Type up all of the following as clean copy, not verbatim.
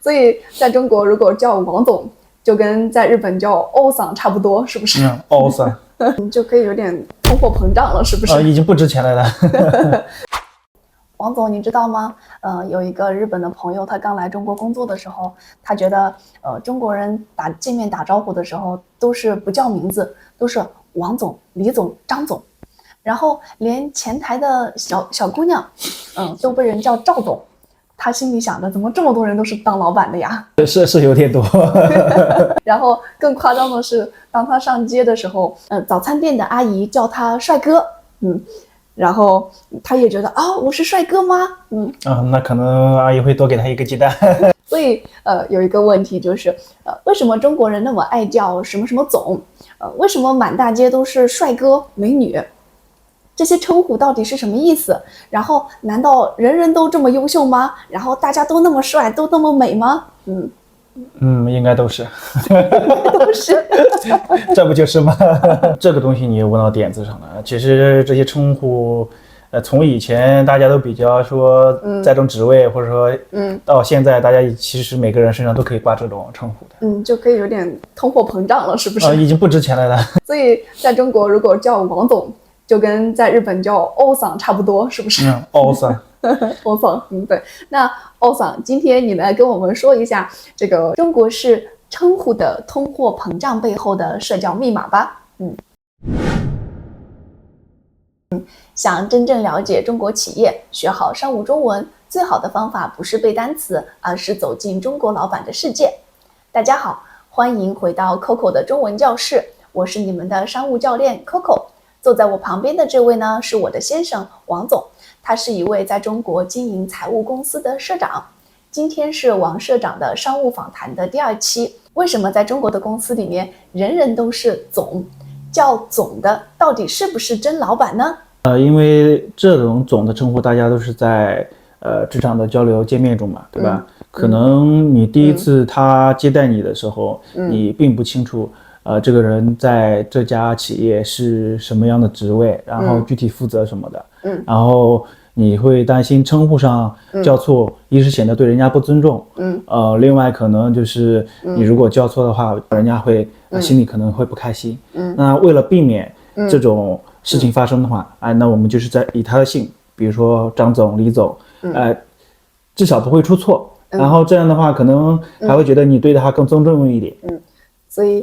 所以在中国如果叫王总，就跟在日本叫欧桑差不多，是不是？欧桑就可以有点通货膨胀了，是不是？已经不值钱了。王总，你知道吗？有一个日本的朋友，他刚来中国工作的时候，他觉得中国人见面打招呼的时候都是不叫名字，都是王总、李总、张总，然后连前台的小姑娘，都被人叫赵总。他心里想着，怎么这么多人都是当老板的呀？是有点多。然后更夸张的是，当他上街的时候，早餐店的阿姨叫他帅哥，然后他也觉得我是帅哥吗？那可能阿姨会多给他一个鸡蛋。所以有一个问题就是，为什么中国人那么爱叫什么什么总？为什么满大街都是帅哥美女？这些称呼到底是什么意思？然后难道人人都这么优秀吗？然后大家都那么帅，都那么美吗？应该都是。都是。这不就是吗？这个东西你问到点子上了。其实这些称呼，从以前大家都比较说在这种职位，或者说到现在大家其实每个人身上都可以挂这种称呼的。就可以有点通货膨胀了，是不是？已经不值钱了。所以在中国如果叫王总，就跟在日本叫欧桑差不多，是不是？欧桑。欧桑，对。那欧桑，今天你来跟我们说一下这个中国式称呼的通货膨胀背后的社交密码吧。想真正了解中国企业，学好商务中文，最好的方法不是背单词，而是走进中国老板的世界。大家好，欢迎回到 Coco 的中文教室，我是你们的商务教练 Coco。坐在我旁边的这位呢，是我的先生王总，他是一位在中国经营财务公司的社长。今天是王社长的商务访谈的第2期。为什么在中国的公司里面，人人都是总？叫总的到底是不是真老板呢？因为这种总的称呼，大家都是在职场的交流见面中嘛，对吧？可能你第一次他接待你的时候，你并不清楚。这个人在这家企业是什么样的职位，然后具体负责什么的，然后你会担心称呼上叫错，一是显得对人家不尊重，另外可能就是你如果叫错的话，人家会心里可能会不开心，那为了避免这种事情发生的话，那我们就是以他的姓，比如说张总、李总，至少不会出错，然后这样的话可能还会觉得你对他更尊重一点。所以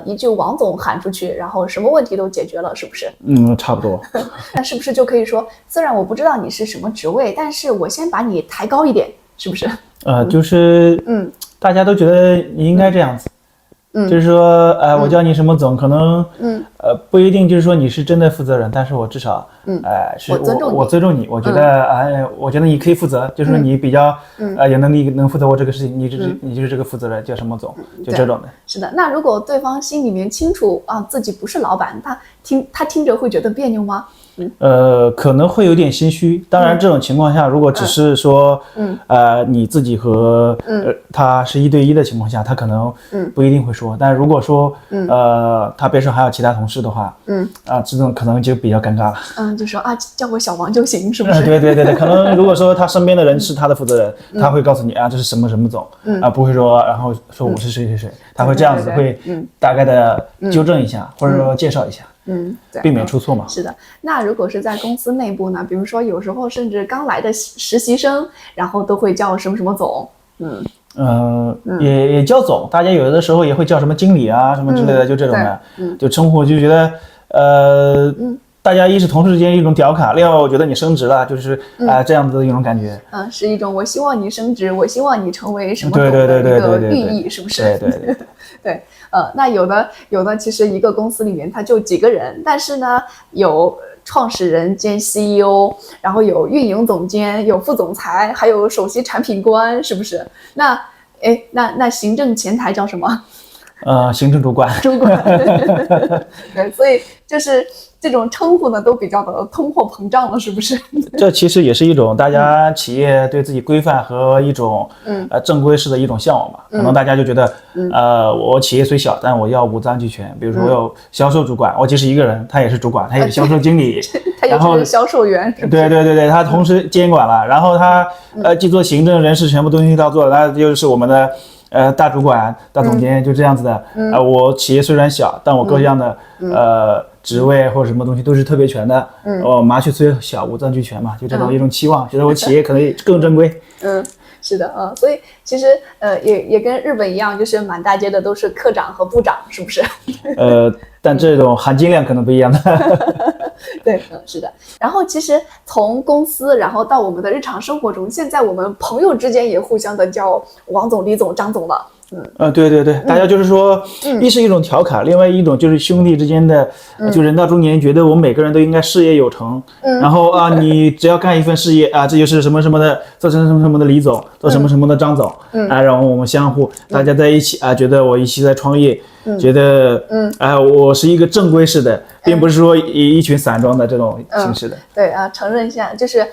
一句王总喊出去，然后什么问题都解决了，是不是？差不多。那是不是就可以说，虽然我不知道你是什么职位，但是我先把你抬高一点，是不是？就是大家都觉得你应该这样子。就是说我叫你什么总，可能不一定就是说你是真的负责人，但是我至少是我尊重你，我觉得我觉得你可以负责，就是说你比较有能力能负责我这个事情，你就是这个负责人，叫什么总，就这种的。是的。那如果对方心里面清楚自己不是老板，他听着会觉得别扭吗？可能会有点心虚。当然这种情况下，如果只是说你自己和他是1对1的情况下，他可能不一定会说。但如果说他边上还有其他同事的话，这种可能就比较尴尬了。就说叫我小王就行，是不是？对，可能如果说他身边的人是他的负责人，他会告诉你这是什么什么总，不会说然后说我是谁谁谁，他会这样子会大概的纠正一下，或者说介绍一下。对，避免出错嘛。是的。那如果是在公司内部呢？比如说有时候甚至刚来的实习生，然后都会叫什么什么总。也叫总，大家有的时候也会叫什么经理啊什么之类的，就这种的，就称呼就觉得大家一是同事之间一种调侃，另外我觉得你升职了，就是这样子的一种感觉。是一种我希望你升职，我希望你成为什么总的一个寓意，是不是？对。那有的其实一个公司里面它就几个人，但是呢有创始人兼 CEO， 然后有运营总监，有副总裁，还有首席产品官，是不是？那行政前台叫什么？行政主管。主管。对，所以就是这种称呼呢，都比较的通货膨胀了，是不是？这其实也是一种大家企业对自己规范和一种正规式的一种向往吧。可能大家就觉得，我企业虽小，但我要五脏俱全。比如说我有销售主管，我即使一个人，他也是主管，他也是销售经理，他也是销售员。对，他同时监管了，然后他既做行政、人事全部东西都要做，他就是我们的大主管、大总监，就这样子的。我企业虽然小，但我各样的职位或者什么东西都是特别全的。麻雀虽小，五脏俱全嘛，就这种一种期望，觉得我企业可能更正规。是的，所以其实也跟日本一样，就是满大街的都是科长和部长，是不是？但这种含金量可能不一样的。对，是的。然后其实从公司，然后到我们的日常生活中，现在我们朋友之间也互相的叫王总、李总、张总了。对，大家就是说，一是一种调侃，另外一种就是兄弟之间的，就人到中年，觉得我们每个人都应该事业有成。然后你只要干一份事业这就是什么什么的，做成什么什么的李总，做什么什么的张总。然后我们相互大家在一起觉得我一起在创业。觉得我是一个正规式的，并不是说一群散装的这种形式的。对承认一下，就是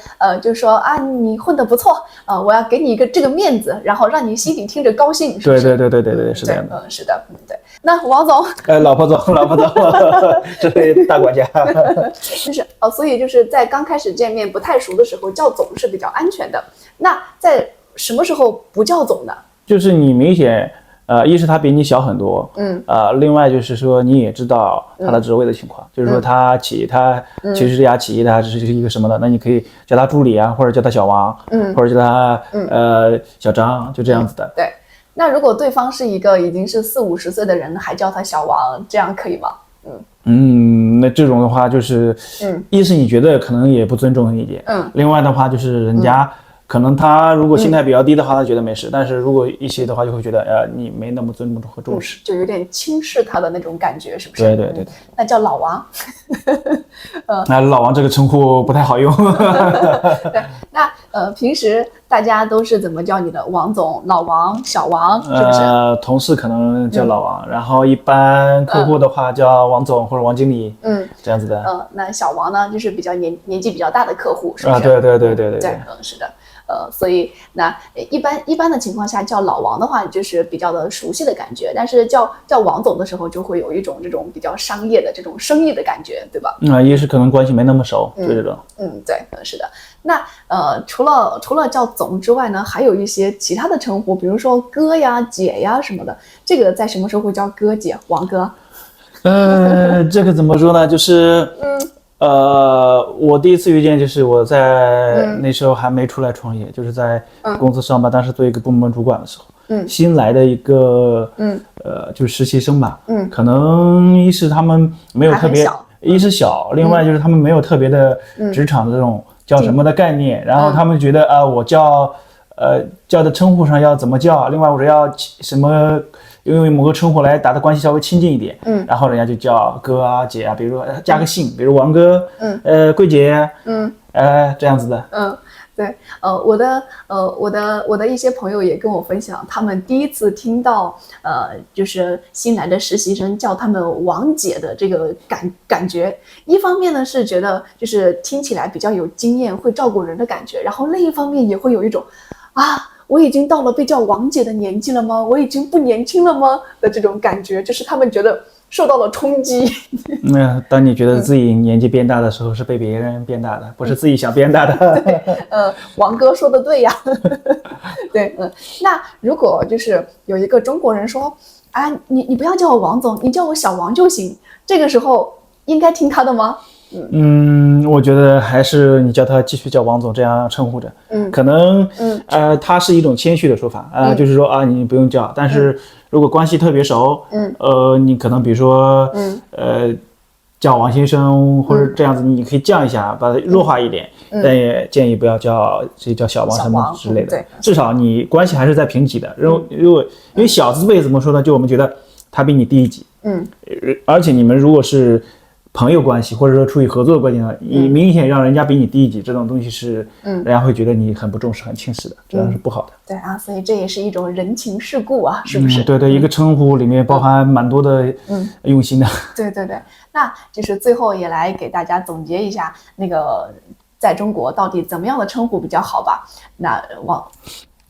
说你混得不错我要给你一个这个面子，然后让你心里听着高兴，是不是？对，是这样的。是的，对。那王总，老婆总，这位大管家。就是所以就是在刚开始见面不太熟的时候叫总是比较安全的。那在什么时候不叫总呢？就是你明显。一是他比你小很多，另外就是说你也知道他的职位的情况，就是说他其实这家企业他是一个什么的，那你可以叫他助理或者叫他小王，或者叫他小张，就这样子的。对，那如果对方是一个已经是40-50岁的人，还叫他小王，这样可以吗？那这种的话就是，一是你觉得可能也不尊重一点，另外的话就是人家。可能他如果心态比较低的话，他觉得没事；但是如果一些的话，就会觉得你没那么尊重和重视，就有点轻视他的那种感觉，是不是？对。那叫老王。那老王这个称呼不太好用。对，那平时大家都是怎么叫你的？王总、老王、小王，是不是？同事可能叫老王，然后一般客户的话叫王总或者王经理，这样子的。那小王呢，就是比较年纪比较大的客户，是不是？对，是的。所以那一般的情况下叫老王的话，就是比较的熟悉的感觉，但是叫王总的时候，就会有一种这种比较商业的这种生意的感觉，对吧？也是可能关系没那么熟，就这种。对，是的。那除了叫总之外呢，还有一些其他的称呼，比如说哥呀、姐呀什么的，这个在什么时候会叫哥姐、王哥？这个怎么说呢？就是我第一次遇见就是我在那时候还没出来创业，就是在公司上班，当时做一个部门主管的时候，新来的一个就是实习生吧，可能一是他们没有特别，一是小，另外就是他们没有特别的职场的这种叫什么的概念，然后他们觉得我叫的称呼上要怎么叫，另外我要什么。因为某个称呼来打的关系稍微亲近一点，然后人家就叫哥啊姐啊，比如说加个姓，比如王哥，桂姐，这样子的。对，我的一些朋友也跟我分享，他们第一次听到就是新来的实习生叫他们王姐的这个感觉，一方面呢是觉得就是听起来比较有经验，会照顾人的感觉，然后另一方面也会有一种我已经到了被叫王姐的年纪了吗？我已经不年轻了吗？的这种感觉，就是他们觉得受到了冲击。当你觉得自己年纪变大的时候，是被别人变大的，不是自己想变大的。对，王哥说的对呀。对，那如果就是有一个中国人说，你不要叫我王总，你叫我小王就行，这个时候应该听他的吗？我觉得还是你叫他继续叫王总这样称呼着，可能他是一种谦虚的说法就是说你不用叫，但是如果关系特别熟，你可能比如说叫王先生或者这样子，你可以降一下，把它弱化一点，但也建议不要叫小王什么之类的，至少你关系还是在平级的。因为小字辈怎么说呢？就我们觉得他比你低一级，而且你们如果是朋友关系，或者说出于合作关系呢，你明显让人家比你低一级，这种东西是，人家会觉得你很不重视、很轻视的，这样是不好的。对啊，所以这也是一种人情世故啊，是不是？对对，一个称呼里面包含蛮多的用心的。对对对，那就是最后也来给大家总结一下，那个在中国到底怎么样的称呼比较好吧？那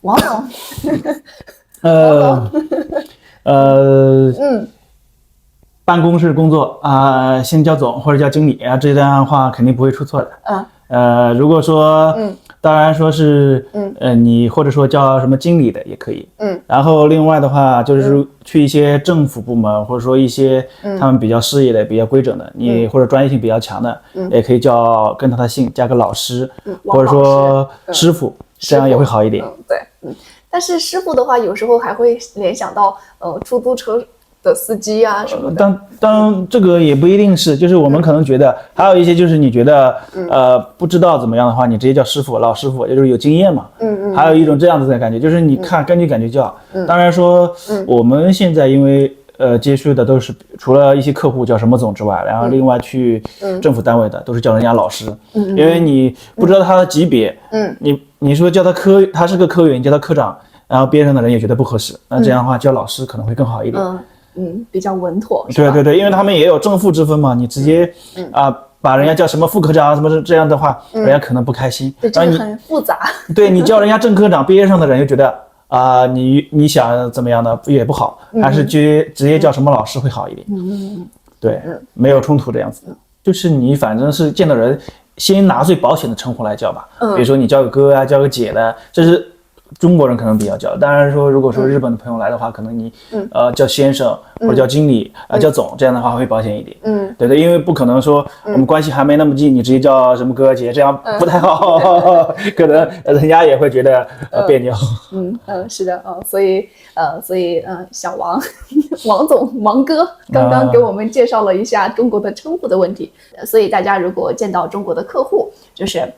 王总，办公室工作先叫总或者叫经理啊，这样的话肯定不会出错的。如果说，当然说是，你或者说叫什么经理的也可以。然后另外的话就是去一些政府部门，或者说一些他们比较事业的、比较规整的，你或者专业性比较强的，也可以叫跟他的姓加个老师，或者说师傅，这样也会好一点。对，但是师傅的话，有时候还会联想到出租车的司机啊什么的。当这个也不一定是，就是我们可能觉得，还有一些就是你觉得不知道怎么样的话，你直接叫师傅、老师傅，也就是有经验嘛。还有一种这样子的感觉，就是你根据感觉叫。当然说，我们现在因为接触的都是除了一些客户叫什么总之外，然后另外去政府单位的都是叫人家老师，因为你不知道他的级别，你说叫他他是个科员，叫他科长，然后边上的人也觉得不合适，那这样的话叫老师可能会更好一点。比较稳妥。对对对，因为他们也有正副之分嘛，你直接把人家叫什么副科长什么这样的话，人家可能不开心。对，这个很复杂。对，你叫人家正科长，边上的人就觉得你想怎么样的也不好，还是直接叫什么老师会好一点。对，没有冲突这样子，就是你反正是见到人，先拿最保险的称呼来叫吧。比如说你叫个哥啊，叫个姐的，这是中国人可能比较叫。当然说，如果说日本的朋友来的话，可能你叫先生或者叫经理叫总，这样的话会保险一点。对对，因为不可能说我们关系还没那么近，你直接叫什么哥姐，这样不太好，可能人家也会觉得别扭。是的所以小王王总王哥刚刚给我们介绍了一下中国的称呼的问题，所以大家如果见到中国的客户，就是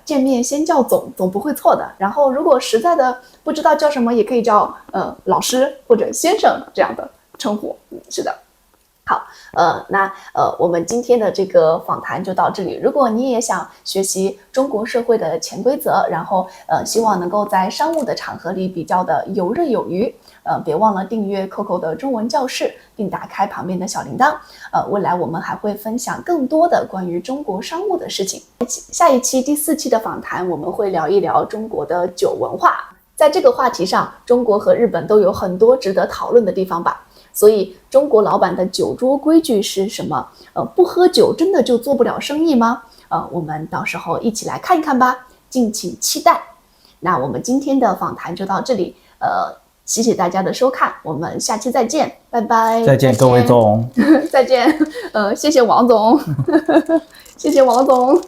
见面先叫总不会错的。然后如果实在的不知道叫什么，也可以叫老师或者先生这样的称呼。是的。好，那我们今天的这个访谈就到这里。如果你也想学习中国社会的潜规则，然后希望能够在商务的场合里比较的游刃有余，别忘了订阅 Coco 的中文教室，并打开旁边的小铃铛。未来我们还会分享更多的关于中国商务的事情。下一期第4期的访谈，我们会聊一聊中国的酒文化。在这个话题上，中国和日本都有很多值得讨论的地方吧。所以中国老板的酒桌规矩是什么？不喝酒真的就做不了生意吗？我们到时候一起来看一看吧，敬请期待。那我们今天的访谈就到这里，谢谢大家的收看，我们下期再见，拜拜。再见，各位总。再见，谢谢王总，谢谢王总。